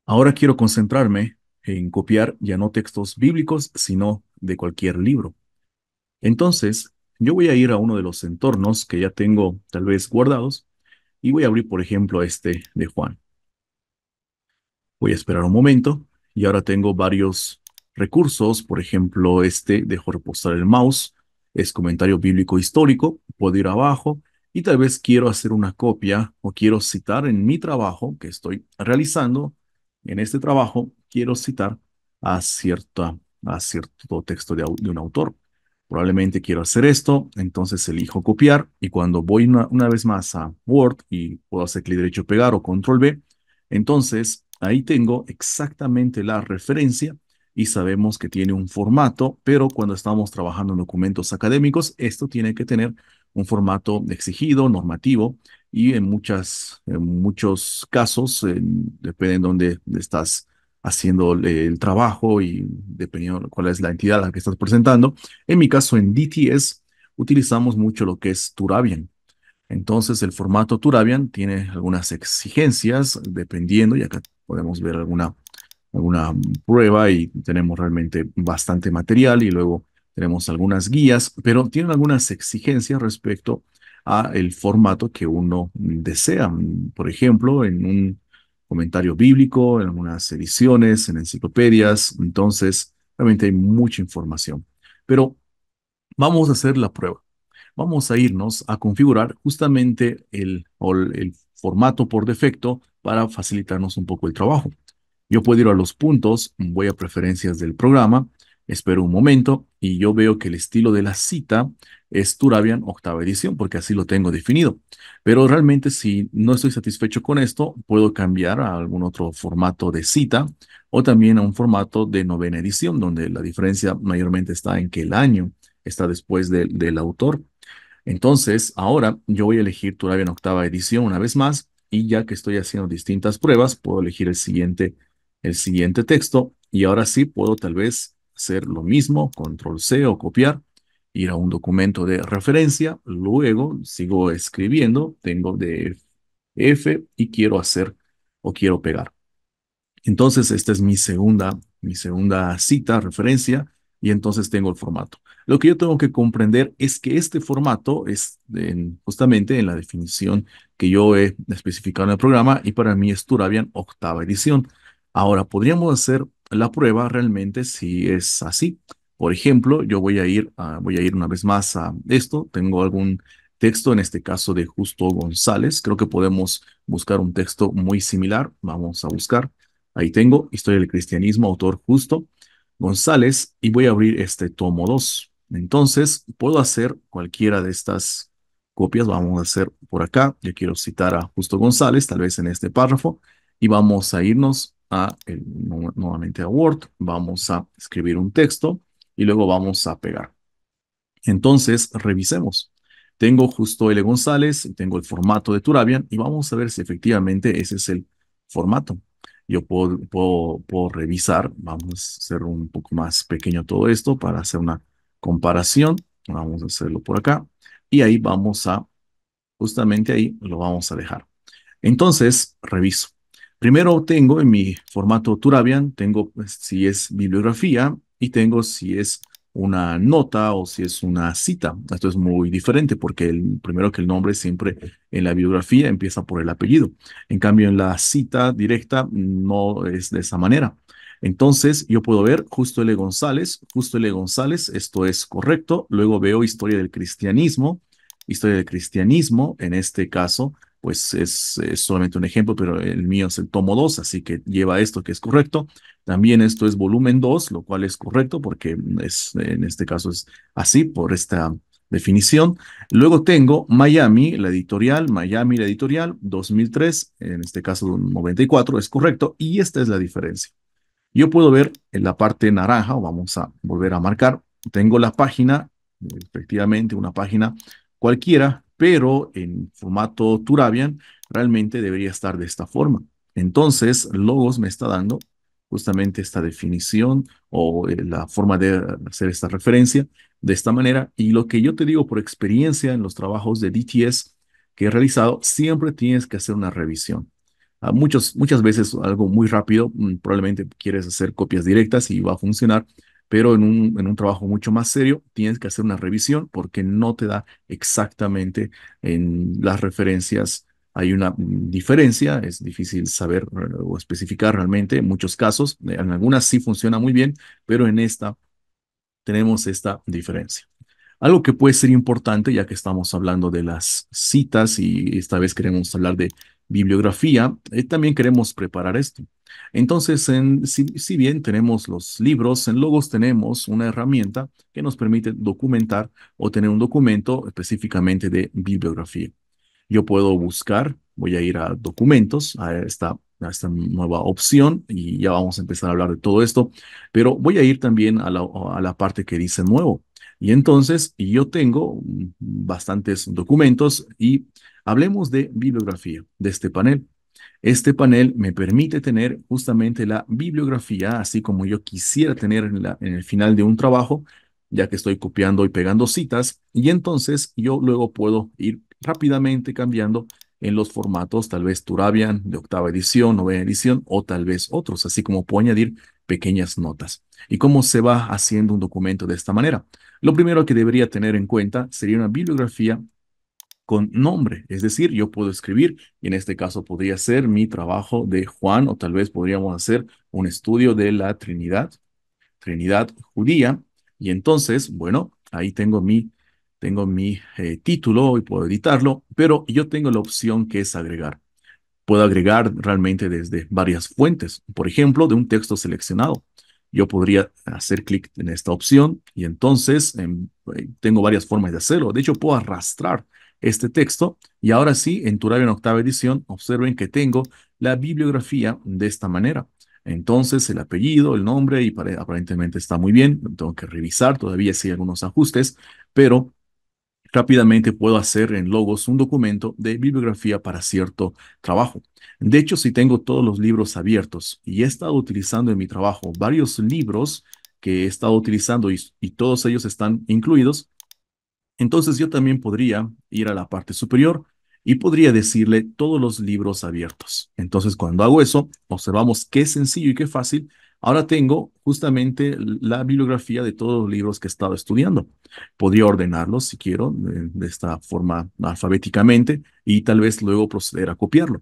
Ahora quiero concentrarme en copiar ya no textos bíblicos, sino de cualquier libro. Entonces, yo voy a ir a uno de los entornos que ya tengo tal vez guardados y voy a abrir, por ejemplo, este de Juan. Voy a esperar un momento y ahora tengo varios recursos, por ejemplo, este, dejo reposar el mouse, es comentario bíblico histórico, puedo ir abajo y tal vez quiero hacer una copia o quiero citar en mi trabajo que estoy realizando. En este trabajo quiero citar a a cierto texto de un autor. Probablemente quiero hacer esto, entonces elijo copiar y cuando voy una vez más a Word y puedo hacer clic derecho pegar o control V, entonces, ahí tengo exactamente la referencia y sabemos que tiene un formato, pero cuando estamos trabajando en documentos académicos, esto tiene que tener un formato exigido, normativo, y en muchos casos, depende de dónde estás haciendo el trabajo y dependiendo de cuál es la entidad a la que estás presentando. En mi caso, en DTS, utilizamos mucho lo que es Turabian. Entonces, el formato Turabian tiene algunas exigencias, dependiendo, y acá podemos ver alguna prueba y tenemos realmente bastante material y luego tenemos algunas guías, pero tienen algunas exigencias respecto a el formato que uno desea. Por ejemplo, en un comentario bíblico, en algunas ediciones, en enciclopedias, entonces realmente hay mucha información. Pero vamos a hacer la prueba. Vamos a irnos a configurar justamente el formato por defecto para facilitarnos un poco el trabajo. Yo puedo ir a los puntos, voy a preferencias del programa, espero un momento y yo veo que el estilo de la cita es Turabian octava edición porque así lo tengo definido. Pero realmente si no estoy satisfecho con esto, puedo cambiar a algún otro formato de cita o también a un formato de novena edición donde la diferencia mayormente está en que el año está después del autor. Entonces, ahora yo voy a elegir Turabia en octava edición una vez más y ya que estoy haciendo distintas pruebas, puedo elegir el siguiente texto y ahora sí puedo tal vez hacer lo mismo, control C o copiar, ir a un documento de referencia, luego sigo escribiendo, tengo de F y quiero hacer o quiero pegar. Entonces, esta es mi segunda cita, referencia, y entonces tengo el formato. Lo que yo tengo que comprender es que este formato es justamente en la definición que yo he especificado en el programa y para mí es Turabian octava edición. Ahora, podríamos hacer la prueba realmente si es así. Por ejemplo, yo voy a ir una vez más a esto. Tengo algún texto, en este caso de Justo González. Creo que podemos buscar un texto muy similar. Vamos a buscar. Ahí tengo Historia del Cristianismo, autor Justo González, y voy a abrir este tomo 2. Entonces, puedo hacer cualquiera de estas copias. Vamos a hacer por acá. Yo quiero citar a Justo González, tal vez en este párrafo, y vamos a irnos nuevamente a Word. Vamos a escribir un texto y luego vamos a pegar. Entonces, revisemos. Tengo Justo L. González, y tengo el formato de Turabian y vamos a ver si efectivamente ese es el formato. Yo puedo revisar, vamos a hacer un poco más pequeño todo esto para hacer una comparación. Vamos a hacerlo por acá y ahí justamente ahí lo vamos a dejar. Entonces, reviso. Primero tengo en mi formato Turabian, tengo pues, si es bibliografía y tengo si es una nota o si es una cita. Esto es muy diferente porque primero que el nombre siempre en la bibliografía empieza por el apellido. En cambio, en la cita directa no es de esa manera. Entonces, yo puedo ver Justo L. González, esto es correcto. Luego veo historia del cristianismo, en este caso pues es solamente un ejemplo, pero el mío es el tomo 2, así que lleva esto que es correcto. También esto es volumen 2, lo cual es correcto porque en este caso es así por esta definición. Luego tengo Miami, la editorial, 2003, en este caso 94, es correcto, y esta es la diferencia. Yo puedo ver en la parte naranja, o vamos a volver a marcar, tengo la página, efectivamente una página cualquiera, pero en formato Turabian realmente debería estar de esta forma. Entonces, Logos me está dando justamente esta definición o la forma de hacer esta referencia de esta manera. Y lo que yo te digo por experiencia en los trabajos de DTS que he realizado, siempre tienes que hacer una revisión. Muchas veces algo muy rápido, probablemente quieres hacer copias directas y va a funcionar, pero en un trabajo mucho más serio tienes que hacer una revisión porque no te da exactamente en las referencias. Hay una diferencia, es difícil saber o especificar realmente en muchos casos. En algunas sí funciona muy bien, pero en esta tenemos esta diferencia. Algo que puede ser importante, ya que estamos hablando de las citas y esta vez queremos hablar de bibliografía, también queremos preparar esto. Entonces, si bien tenemos los libros, en Logos tenemos una herramienta que nos permite documentar o tener un documento específicamente de bibliografía. Yo puedo buscar, voy a ir a documentos, a esta nueva opción y ya vamos a empezar a hablar de todo esto, pero voy a ir también a la parte que dice nuevo. Y entonces yo tengo bastantes documentos y hablemos de bibliografía de este panel. Este panel me permite tener justamente la bibliografía, así como yo quisiera tener en el final de un trabajo, ya que estoy copiando y pegando citas, y entonces yo luego puedo ir rápidamente cambiando en los formatos, tal vez Turabian de octava edición, novena edición, o tal vez otros, así como puedo añadir pequeñas notas. ¿Y cómo se va haciendo un documento de esta manera? Lo primero que debería tener en cuenta sería una bibliografía con nombre. Es decir, yo puedo escribir, y en este caso podría ser mi trabajo de Juan, o tal vez podríamos hacer un estudio de la Trinidad judía. Y entonces, bueno, ahí tengo mi título y puedo editarlo, pero yo tengo la opción que es agregar. Puedo agregar realmente desde varias fuentes, por ejemplo, de un texto seleccionado. Yo podría hacer clic en esta opción y entonces tengo varias formas de hacerlo. De hecho, puedo arrastrar este texto y ahora sí, en Turabia en octava edición, observen que tengo la bibliografía de esta manera. Entonces, el apellido, el nombre y aparentemente está muy bien. Tengo que revisar todavía si hay algunos ajustes, pero rápidamente puedo hacer en Logos un documento de bibliografía para cierto trabajo. De hecho, si tengo todos los libros abiertos y he estado utilizando en mi trabajo varios libros que he estado utilizando y todos ellos están incluidos, entonces yo también podría ir a la parte superior y podría decirle todos los libros abiertos. Entonces cuando hago eso, observamos qué sencillo y qué fácil. Ahora tengo justamente la bibliografía de todos los libros que he estado estudiando. Podría ordenarlos si quiero de esta forma alfabéticamente y tal vez luego proceder a copiarlo.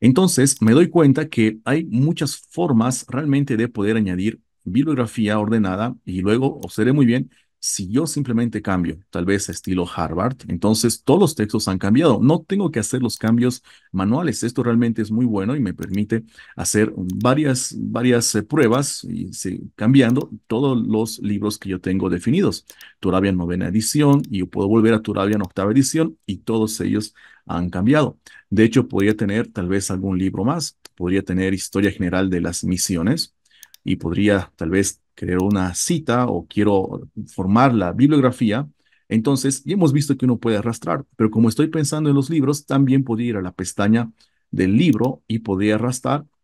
Entonces, me doy cuenta que hay muchas formas realmente de poder añadir bibliografía ordenada y luego observé muy bien, si yo simplemente cambio, tal vez estilo Harvard, entonces todos los textos han cambiado. No tengo que hacer los cambios manuales. Esto realmente es muy bueno y me permite hacer varias pruebas y cambiando todos los libros que yo tengo definidos. Todavía en novena edición y yo puedo volver a Todavía en octava edición y todos ellos han cambiado. De hecho, podría tener tal vez algún libro más, podría tener historia general de las misiones y podría tal vez crear una cita o quiero formar la bibliografía. Entonces, ya hemos visto que uno puede arrastrar, pero como estoy pensando en los libros, también podría ir a la pestaña del libro y podría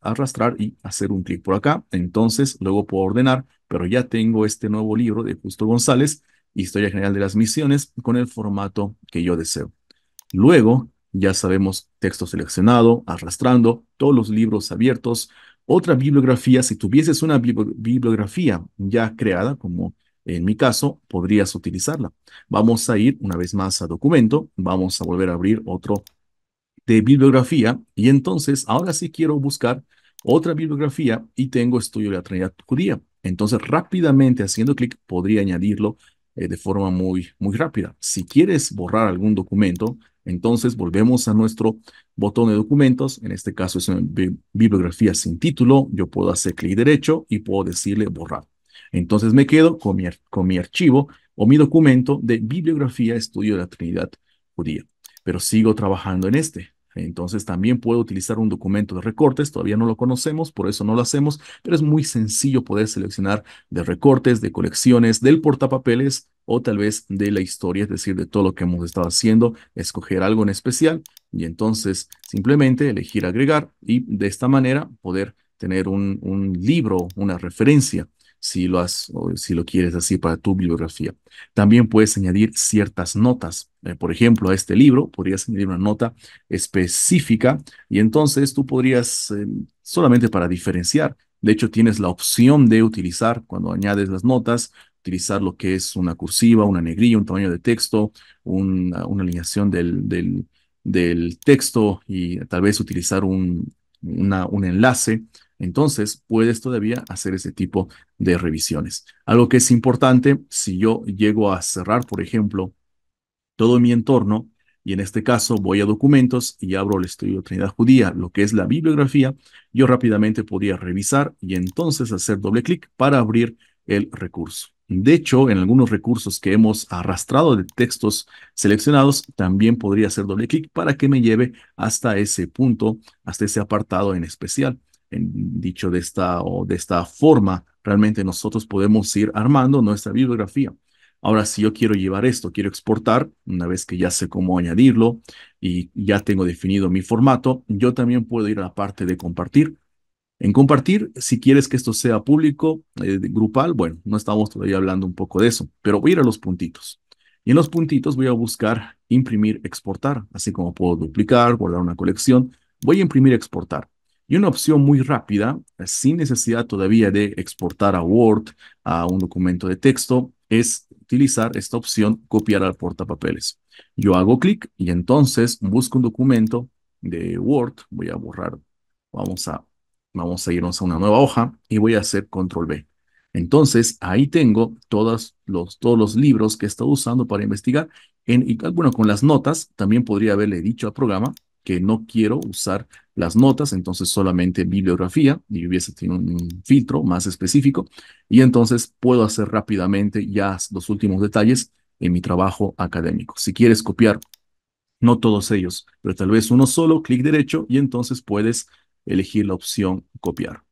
arrastrar y hacer un clic por acá. Entonces, luego puedo ordenar, pero ya tengo este nuevo libro de Justo González, Historia General de las Misiones, con el formato que yo deseo. Luego, ya sabemos texto seleccionado, arrastrando, todos los libros abiertos. Otra bibliografía, si tuvieses una bibliografía ya creada, como en mi caso, podrías utilizarla. Vamos a ir una vez más a documento, vamos a volver a abrir otro de bibliografía y entonces ahora sí quiero buscar otra bibliografía y tengo Estudio de la Trinidad Judía. Entonces rápidamente haciendo clic podría añadirlo de forma muy rápida. Si quieres borrar algún documento, entonces volvemos a nuestro botón de documentos. En este caso es una bibliografía sin título. Yo puedo hacer clic derecho y puedo decirle borrar. Entonces me quedo con mi archivo o mi documento de bibliografía Estudio de la Trinidad Judía, pero sigo trabajando en este. Entonces también puedo utilizar un documento de recortes, todavía no lo conocemos, por eso no lo hacemos, pero es muy sencillo poder seleccionar de recortes, de colecciones, del portapapeles o tal vez de la historia, es decir, de todo lo que hemos estado haciendo, escoger algo en especial y entonces simplemente elegir agregar y de esta manera poder tener un libro, una referencia. o si lo quieres así para tu bibliografía. También puedes añadir ciertas notas. Por ejemplo, a este libro podrías añadir una nota específica y entonces tú podrías, solamente para diferenciar, de hecho tienes la opción de utilizar, cuando añades las notas, utilizar lo que es una cursiva, una negrilla, un tamaño de texto, una alineación del texto y tal vez utilizar un enlace. Entonces, puedes todavía hacer ese tipo de revisiones. Algo que es importante, si yo llego a cerrar, por ejemplo, todo mi entorno, y en este caso voy a documentos y abro el estudio de Trinidad Judía, lo que es la bibliografía, yo rápidamente podría revisar y entonces hacer doble clic para abrir el recurso. De hecho, en algunos recursos que hemos arrastrado de textos seleccionados, también podría hacer doble clic para que me lleve hasta ese punto, hasta ese apartado en especial. Dicho de esta forma, realmente nosotros podemos ir armando nuestra bibliografía. Ahora, si yo quiero llevar esto, quiero exportar, una vez que ya sé cómo añadirlo y ya tengo definido mi formato, yo también puedo ir a la parte de compartir. En compartir, si quieres que esto sea público, grupal, bueno, no estamos todavía hablando un poco de eso, pero voy a ir a los puntitos. Y en los puntitos voy a buscar imprimir, exportar, así como puedo duplicar, guardar una colección, voy a imprimir, exportar. Y una opción muy rápida, sin necesidad todavía de exportar a Word, a un documento de texto, es utilizar esta opción copiar al portapapeles. Yo hago clic y entonces busco un documento de Word, voy a borrar, vamos a Vamos a irnos a una nueva hoja y voy a hacer control B. Entonces, ahí tengo todos los libros que he estado usando para investigar. Bueno, con las notas, también podría haberle dicho al programa que no quiero usar las notas, entonces solamente bibliografía, y hubiese tenido un filtro más específico, y entonces puedo hacer rápidamente ya los últimos detalles en mi trabajo académico. Si quieres copiar, no todos ellos, pero tal vez uno solo, clic derecho, y entonces puedes elegir la opción copiar.